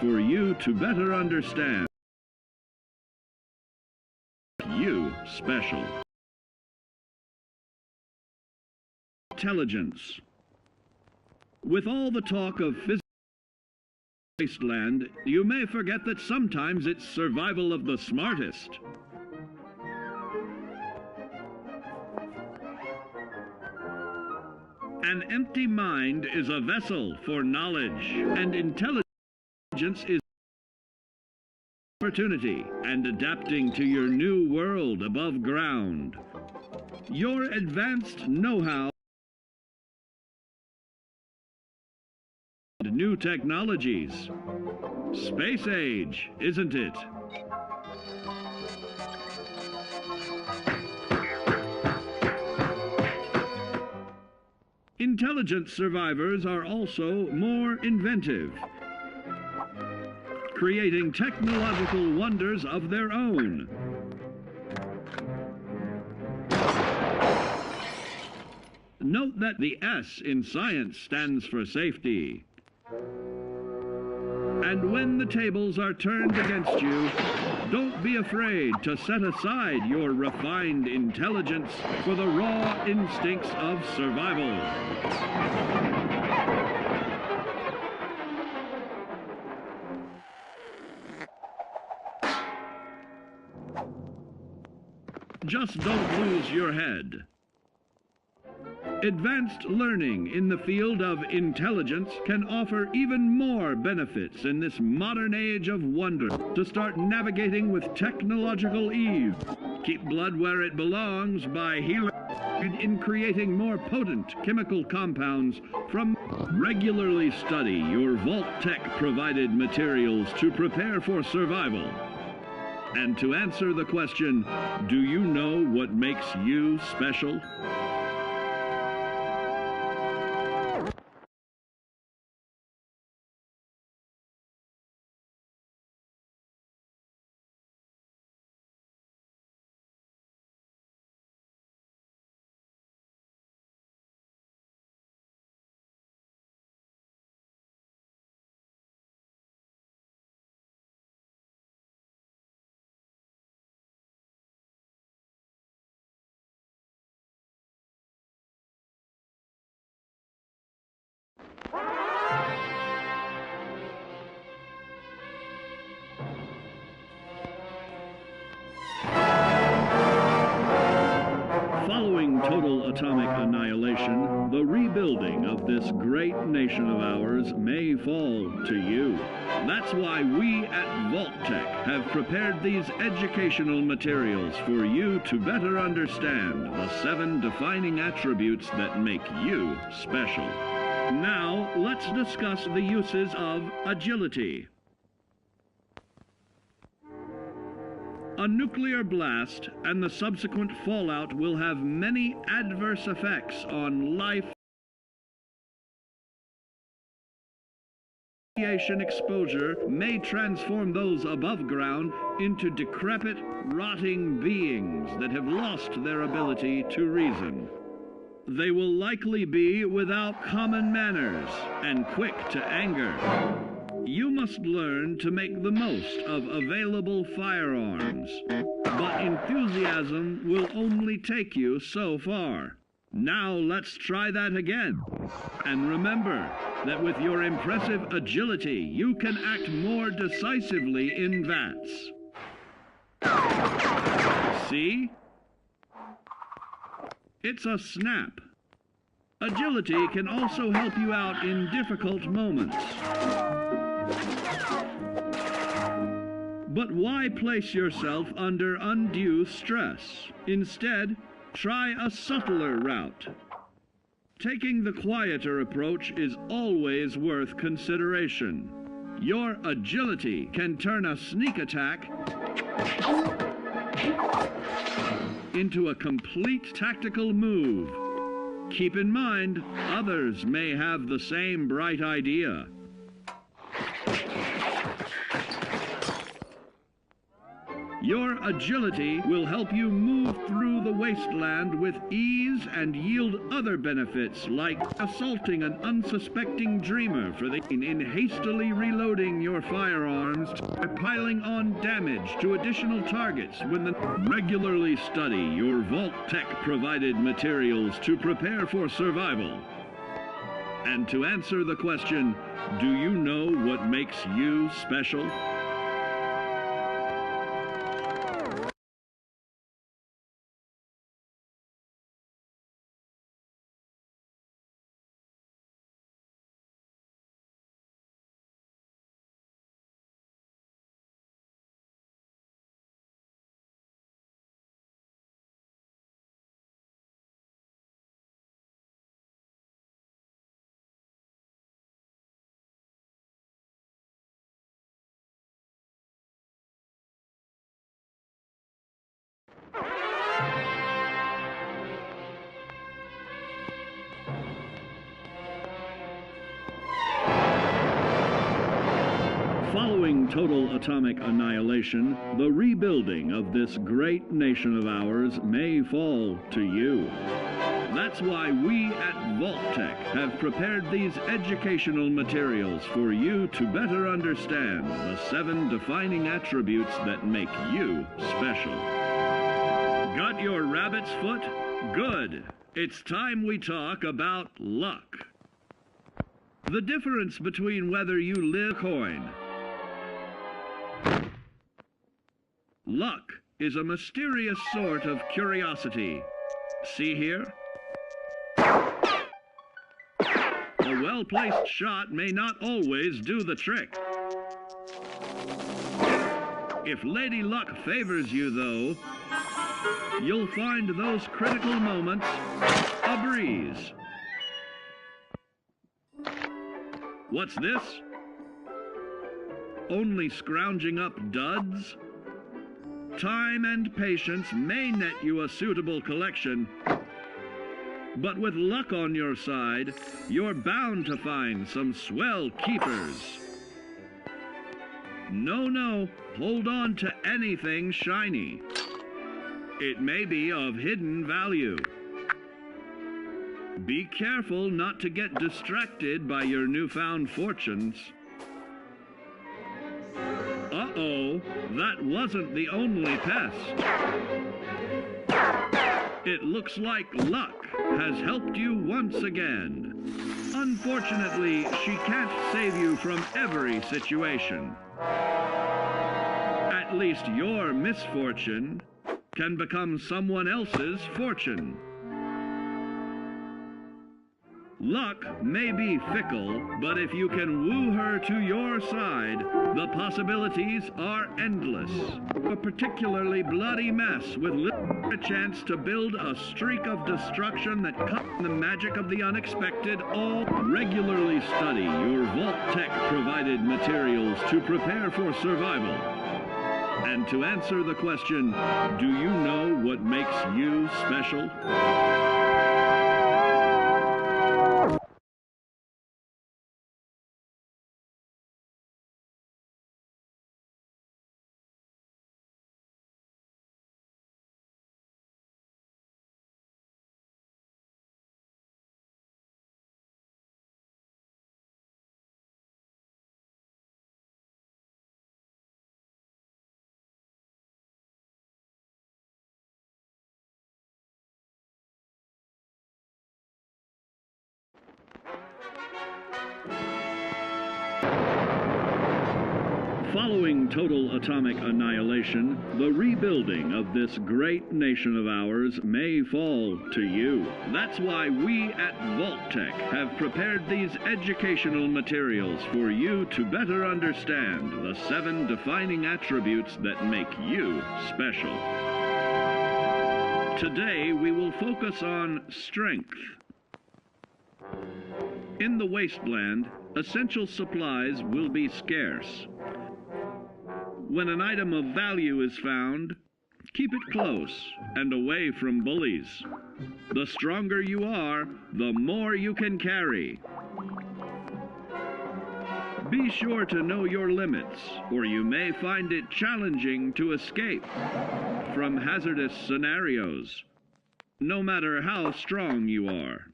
for you to better understand you special. Intelligence. With all the talk of physical wasteland, you may forget that sometimes it's survival of the smartest. An empty mind is a vessel for knowledge, and intelligence is opportunity and adapting to your new world above ground. Your advanced know-how and new technologies. Space age, isn't it? Intelligent survivors are also more inventive, creating technological wonders of their own. Note that the S in science stands for safety. And when the tables are turned against you, don't be afraid to set aside your refined intelligence for the raw instincts of survival. Just don't lose your head. Advanced learning in the field of intelligence can offer even more benefits in this modern age of wonder. To start navigating with technological ease, keep blood where it belongs by healing in creating more potent chemical compounds from. Regularly study your Vault-Tec provided materials to prepare for survival. And to answer the question, do you know what makes you special? Following total atomic annihilation, the rebuilding of this great nation of ours may fall to you. That's why we at Vault-Tec have prepared these educational materials for you to better understand the 7 defining attributes that make you special. Now, let's discuss the uses of agility. A nuclear blast and the subsequent fallout will have many adverse effects on life. Radiation exposure may transform those above ground into decrepit, rotting beings that have lost their ability to reason. They will likely be without common manners and quick to anger. You must learn to make the most of available firearms, but enthusiasm will only take you so far. Now let's try that again. And remember that with your impressive agility, you can act more decisively in VATS. See? It's a snap. Agility can also help you out in difficult moments. But why place yourself under undue stress? Instead, try a subtler route. Taking the quieter approach is always worth consideration. Your agility can turn a sneak attack into a complete tactical move. Keep in mind, others may have the same bright idea. Your agility will help you move through the wasteland with ease and yield other benefits like assaulting an unsuspecting dreamer in hastily reloading your firearms by piling on damage to additional targets when the regularly study your Vault-Tec provided materials to prepare for survival. And to answer the question, do you know what makes you special? Following total atomic annihilation, the rebuilding of this great nation of ours may fall to you. That's why we at Vault-Tec have prepared these educational materials for you to better understand the 7 defining attributes that make you special. Got your rabbit's foot? Good. It's time we talk about luck. The difference between whether you live coin. Luck is a mysterious sort of curiosity. See here? A well-placed shot may not always do the trick. If Lady Luck favors you, though, you'll find those critical moments a breeze. What's this? Only scrounging up duds? Time and patience may net you a suitable collection, but with luck on your side, you're bound to find some swell keepers. No, hold on to anything shiny. It may be of hidden value. Be careful not to get distracted by your newfound fortunes. Uh-oh, that wasn't the only pest. It looks like luck has helped you once again. Unfortunately, she can't save you from every situation. At least your misfortune can become someone else's fortune. Luck may be fickle, but if you can woo her to your side, the possibilities are endless. A particularly bloody mess with little chance to build a streak of destruction that cuts the magic of the unexpected. All regularly study your Vault-Tec provided materials to prepare for survival. And to answer the question, do you know what makes you special? Following total atomic annihilation, the rebuilding of this great nation of ours may fall to you. That's why we at Vault-Tec have prepared these educational materials for you to better understand the 7 defining attributes that make you special. Today, we will focus on strength. In the wasteland, essential supplies will be scarce. When an item of value is found, keep it close and away from bullies. The stronger you are, the more you can carry. Be sure to know your limits, or you may find it challenging to escape from hazardous scenarios, no matter how strong you are.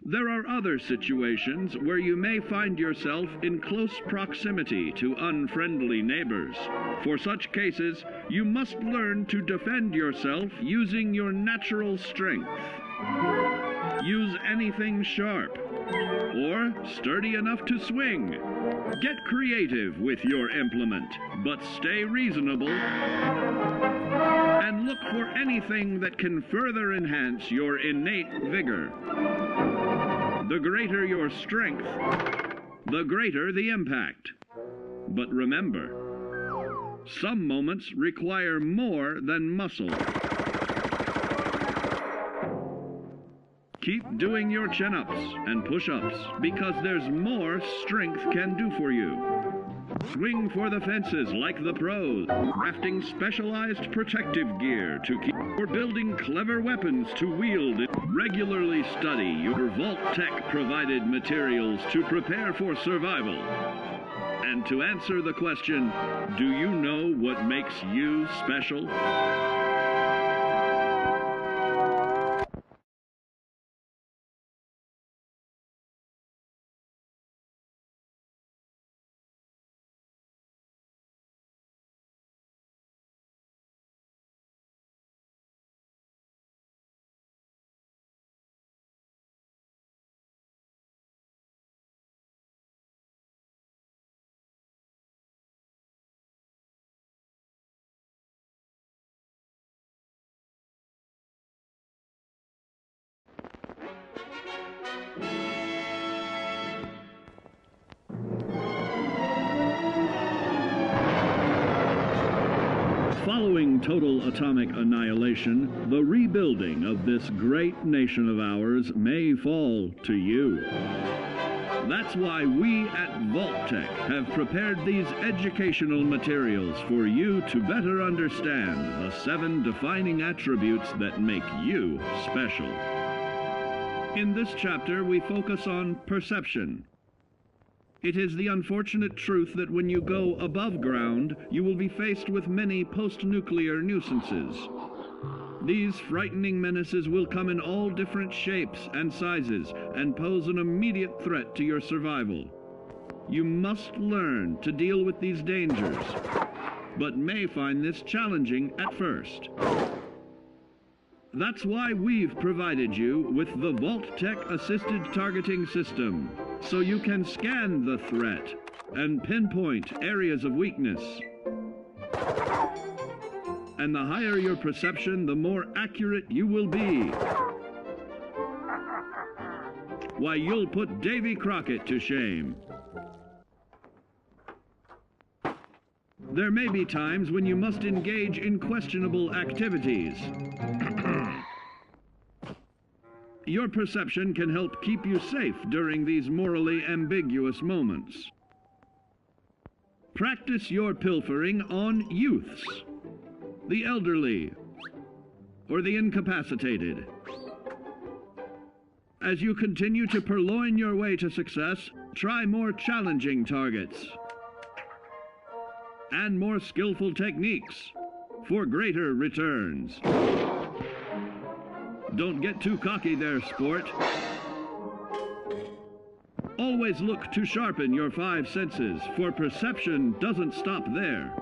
There are other situations where you may find yourself in close proximity to unfriendly neighbors. For such cases, you must learn to defend yourself using your natural strength. Use anything sharp or sturdy enough to swing. Get creative with your implement, but stay reasonable and look for anything that can further enhance your innate vigor. The greater your strength, the greater the impact. But remember, some moments require more than muscle. Keep doing your chin-ups and push-ups because there's more strength can do for you. Swing for the fences like the pros, crafting specialized protective gear to keep, or building clever weapons to wield. Regularly study your Vault-Tec provided materials to prepare for survival. And to answer the question, do you know what makes you special? Following total atomic annihilation, the rebuilding of this great nation of ours may fall to you. That's why we at Vault-Tec have prepared these educational materials for you to better understand the 7 defining attributes that make you special. In this chapter, we focus on perception. It is the unfortunate truth that when you go above ground, you will be faced with many post-nuclear nuisances. These frightening menaces will come in all different shapes and sizes and pose an immediate threat to your survival. You must learn to deal with these dangers, but may find this challenging at first. That's why we've provided you with the Vault-Tec Assisted Targeting System, so you can scan the threat and pinpoint areas of weakness. And the higher your perception, the more accurate you will be. Why, you'll put Davy Crockett to shame. There may be times when you must engage in questionable activities. Your perception can help keep you safe during these morally ambiguous moments. Practice your pilfering on youths, the elderly, or the incapacitated. As you continue to purloin your way to success, try more challenging targets and more skillful techniques for greater returns. Don't get too cocky there, sport. Always look to sharpen your 5 senses, for perception doesn't stop there.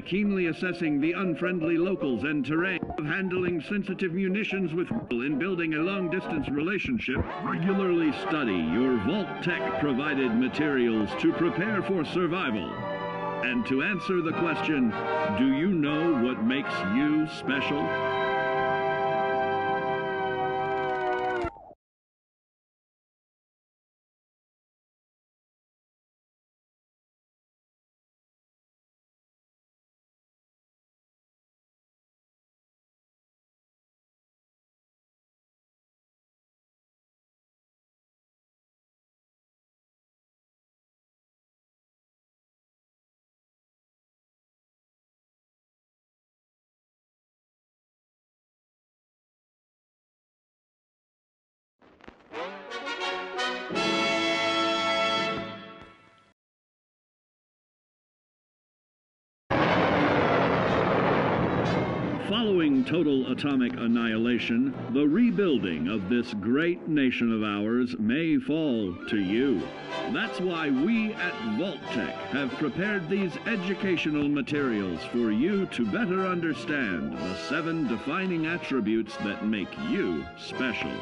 Keenly assessing the unfriendly locals and terrain, of handling sensitive munitions with in building a long-distance relationship. Regularly study your Vault-Tec provided materials to prepare for survival. And to answer the question, do you know what makes you special? Following total atomic annihilation, the rebuilding of this great nation of ours may fall to you. That's why we at Vault-Tec have prepared these educational materials for you to better understand the 7 defining attributes that make you special.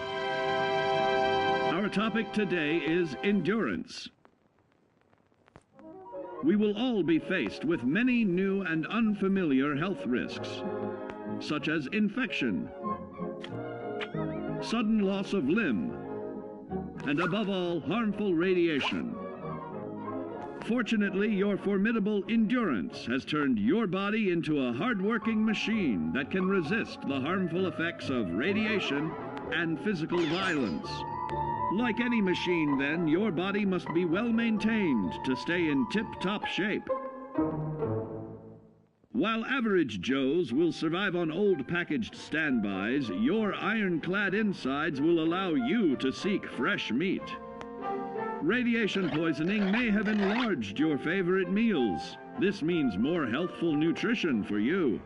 Our topic today is endurance. We will all be faced with many new and unfamiliar health risks, such as infection, sudden loss of limb, and above all, harmful radiation. Fortunately, your formidable endurance has turned your body into a hard-working machine that can resist the harmful effects of radiation and physical violence. Like any machine, then, your body must be well maintained to stay in tip-top shape. While average Joes will survive on old packaged standbys, your ironclad insides will allow you to seek fresh meat. Radiation poisoning may have enlarged your favorite meals. This means more healthful nutrition for you.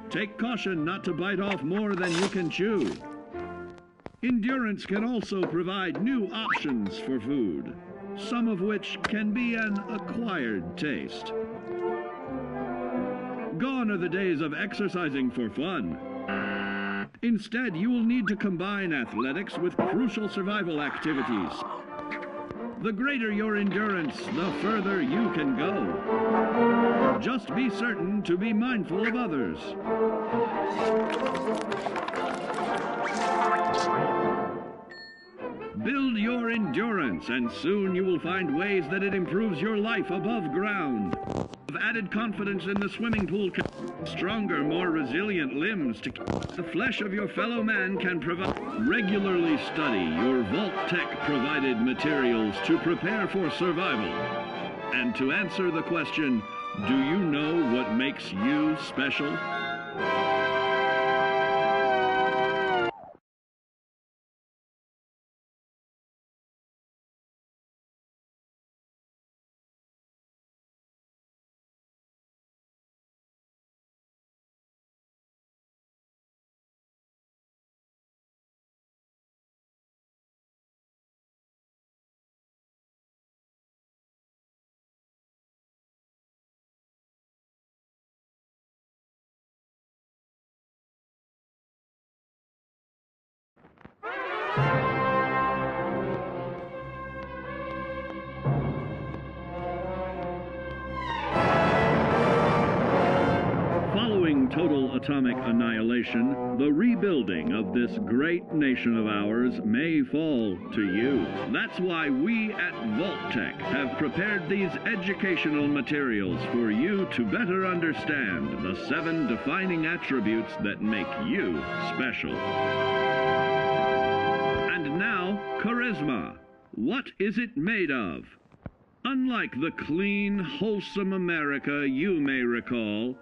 Take caution not to bite off more than you can chew. Endurance can also provide new options for food, some of which can be an acquired taste. Gone are the days of exercising for fun. Instead, you will need to combine athletics with crucial survival activities. The greater your endurance, the further you can go. Just be certain to be mindful of others. Build your endurance, and soon you will find ways that it improves your life above ground. With added confidence in the swimming pool, stronger, more resilient limbs to the flesh of your fellow man can provide. Regularly study your Vault-Tec provided materials to prepare for survival. And to answer the question, do you know what makes you special? Following total atomic annihilation, the rebuilding of this great nation of ours may fall to you. That's why we at Vault-Tec have prepared these educational materials for you to better understand the 7 defining attributes that make you special. And now, charisma. What is it made of? Unlike the clean, wholesome America you may recall,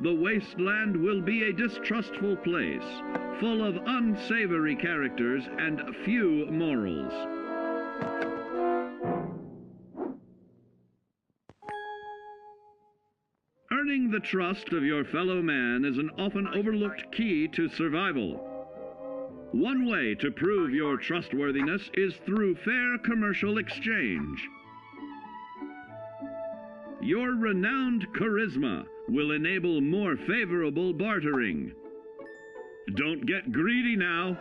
the wasteland will be a distrustful place, full of unsavory characters and few morals. Earning the trust of your fellow man is an often overlooked key to survival. One way to prove your trustworthiness is through fair commercial exchange. Your renowned charisma will enable more favorable bartering. Don't get greedy now.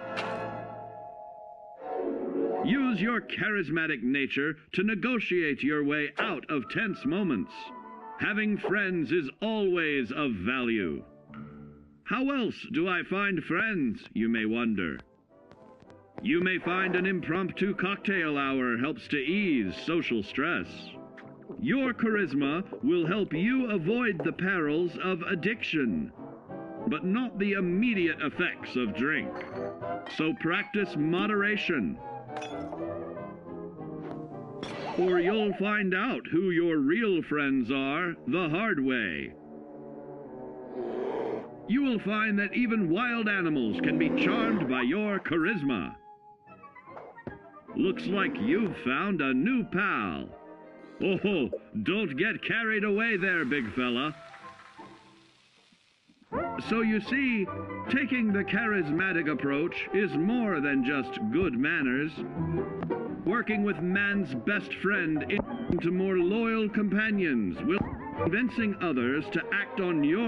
Use your charismatic nature to negotiate your way out of tense moments. Having friends is always of value. How else do I find friends, you may wonder? You may find an impromptu cocktail hour helps to ease social stress. Your charisma will help you avoid the perils of addiction, but not the immediate effects of drink. So practice moderation, or you'll find out who your real friends are the hard way. You will find that even wild animals can be charmed by your charisma. Looks like you've found a new pal. Oh, don't get carried away there, big fella. So you see, taking the charismatic approach is more than just good manners. Working with man's best friend into more loyal companions will convincing others to act on your